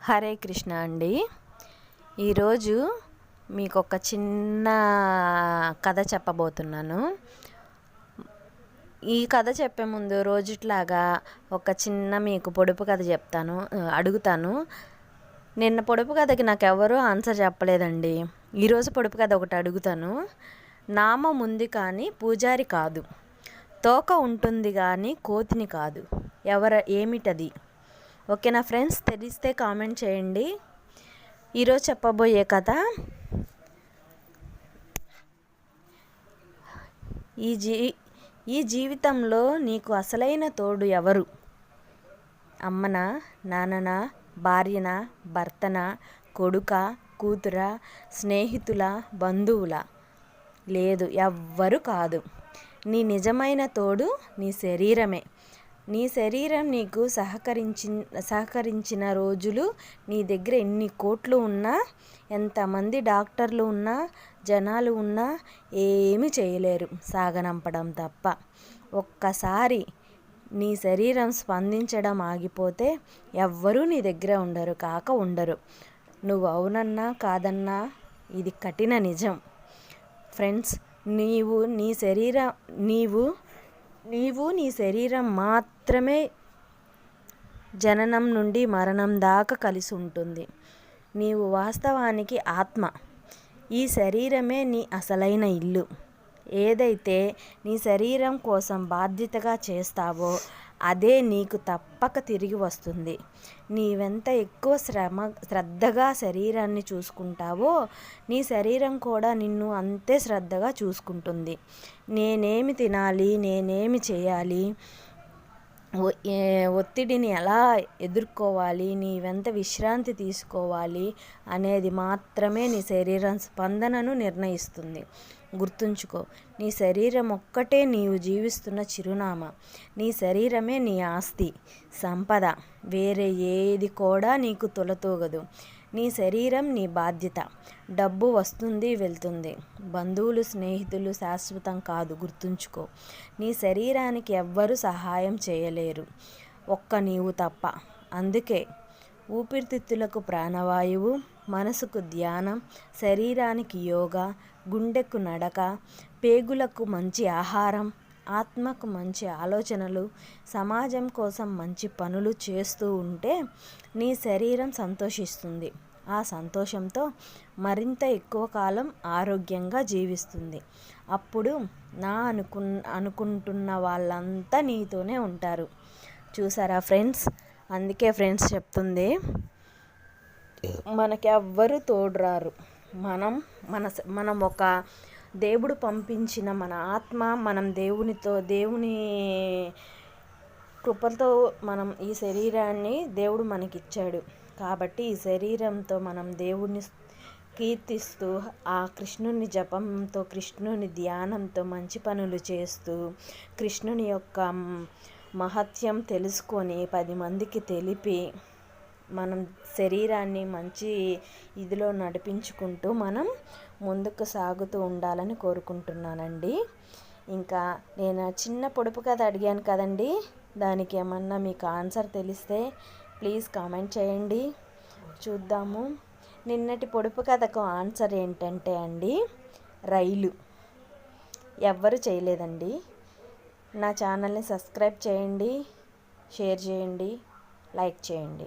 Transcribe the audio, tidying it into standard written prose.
హరే కృష్ణ అండి. ఈరోజు మీకు ఒక చిన్న కథ చెప్పబోతున్నాను. ఈ కథ చెప్పే ముందు రోజుట్లాగా ఒక చిన్న మీకు పొడుపు కథ అడుగుతాను. నిన్న పొడుపు కథకి నాకు ఎవరూ ఆన్సర్ చెప్పలేదండి. ఈరోజు పొడుపు కథ ఒకటి అడుగుతాను. నామం ఉంది కానీ పూజారి కాదు, తోక ఉంటుంది కానీ కోతిని కాదు, ఏమిటది? ఓకేనా ఫ్రెండ్స్? తెలిస్తే కామెంట్ చేయండి. ఈరోజు చెప్పబోయే కథ, ఈ జీవితంలో నీకు అసలైన తోడు ఎవరు? అమ్మనా, నాన్ననా, భార్యనా, భర్తనా, కొడుక, కూతుర, స్నేహితుల, బంధువుల? లేదు, ఎవ్వరు కాదు. నీ నిజమైన తోడు నీ శరీరమే. నీ శరీరం నీకు సహకరించిన రోజులు, నీ దగ్గర ఎన్ని కోట్లు ఉన్నా, ఎంతమంది డాక్టర్లు ఉన్నా, జనాలు ఉన్నా ఏమీ చేయలేరు సాగనంపడం తప్ప. ఒక్కసారి నీ శరీరం స్పందించడం ఆగిపోతే ఎవ్వరూ నీ దగ్గర ఉండరు. నువ్వు అవునన్నా కాదన్నా ఇది కఠిన నిజం ఫ్రెండ్స్. నీవు నీ శరీరం మాత్రమే జననం నుండి మరణం దాకా కలిసి ఉంటుంది. నీవు వాస్తవానికి ఆత్మ. ఈ శరీరమే నీ అసలైన ఇల్లు. ఏదైతే నీ శరీరం కోసం బాధ్యతగా చేస్తావో అదే నీకు తప్పక తిరిగి వస్తుంది. నీవెంత ఎక్కువ శ్రద్ధగా శరీరాన్ని చూసుకుంటావో నీ శరీరం కూడా నిన్ను అంతే శ్రద్ధగా చూసుకుంటుంది. నేనేమి తినాలి, నేనేమి చేయాలి, ఒత్తిడిని ఎలా ఎదుర్కోవాలి, నీవెంత విశ్రాంతి తీసుకోవాలి అనేది మాత్రమే నీ శరీరం స్పందనను నిర్ణయిస్తుంది. గుర్తుంచుకో, నీ శరీరం ఒక్కటే నీవు జీవిస్తున్న చిరునామా. నీ శరీరమే నీ ఆస్తి, సంపద. వేరే ఏది కూడా నీకు తొలతూగదు. నీ శరీరం నీ బాధ్యత. డబ్బు వస్తుంది, వెళ్తుంది. బంధువులు, స్నేహితులు శాశ్వతం కాదు, గుర్తుంచుకో. నీ శరీరానికి ఎవ్వరూ సహాయం చేయలేరు, ఒక్క నీవు తప్ప. అందుకే ఊపిరితిత్తులకు ప్రాణవాయువు, మనసుకు ధ్యానం, శరీరానికి యోగా, గుండెకు నడక, పేగులకు మంచి ఆహారం, ఆత్మకు మంచి ఆలోచనలు, సమాజం కోసం మంచి పనులు చేస్తూ ఉంటే నీ శరీరం సంతోషిస్తుంది. ఆ సంతోషంతో మరింత ఎక్కువ కాలం ఆరోగ్యంగా జీవిస్తుంది. అప్పుడు అనుకుంటున్న వాళ్ళంతా నీతోనే ఉంటారు. చూసారా ఫ్రెండ్స్? అందుకే ఫ్రెండ్స్ చెప్తుంది, మనకెవ్వరు తోడురారు. మనం ఒక దేవుడు పంపించిన మన ఆత్మ. మనం దేవుని కృపతో మనం ఈ శరీరాన్ని దేవుడు మనకిచ్చాడు. కాబట్టి ఈ శరీరంతో మనం దేవుణ్ణి కీర్తిస్తూ, ఆ కృష్ణుని జపంతో, కృష్ణుని ధ్యానంతో, మంచి పనులు చేస్తూ, కృష్ణుని యొక్క మహత్యం తెలుసుకొని 10 మందికి తెలిపి, మనం శరీరాన్ని మంచి ఇదిలో నడిపించుకుంటూ మనం ముందుకు సాగుతూ ఉండాలని కోరుకుంటున్నానండి. ఇంకా నేను చిన్న పొడుపు కథ అడిగాను కదండి, దానికి ఏమన్నా మీకు ఆన్సర్ తెలిస్తే ప్లీజ్ కామెంట్ చేయండి, చూద్దాము. నిన్నటి పొడుపు కథకు ఆన్సర్ ఏంటంటే అండి, రైలు. ఎవ్వరు చేయలేదండి. నా ఛానల్ని సబ్స్క్రైబ్ చేయండి, షేర్ చేయండి, లైక్ చేయండి.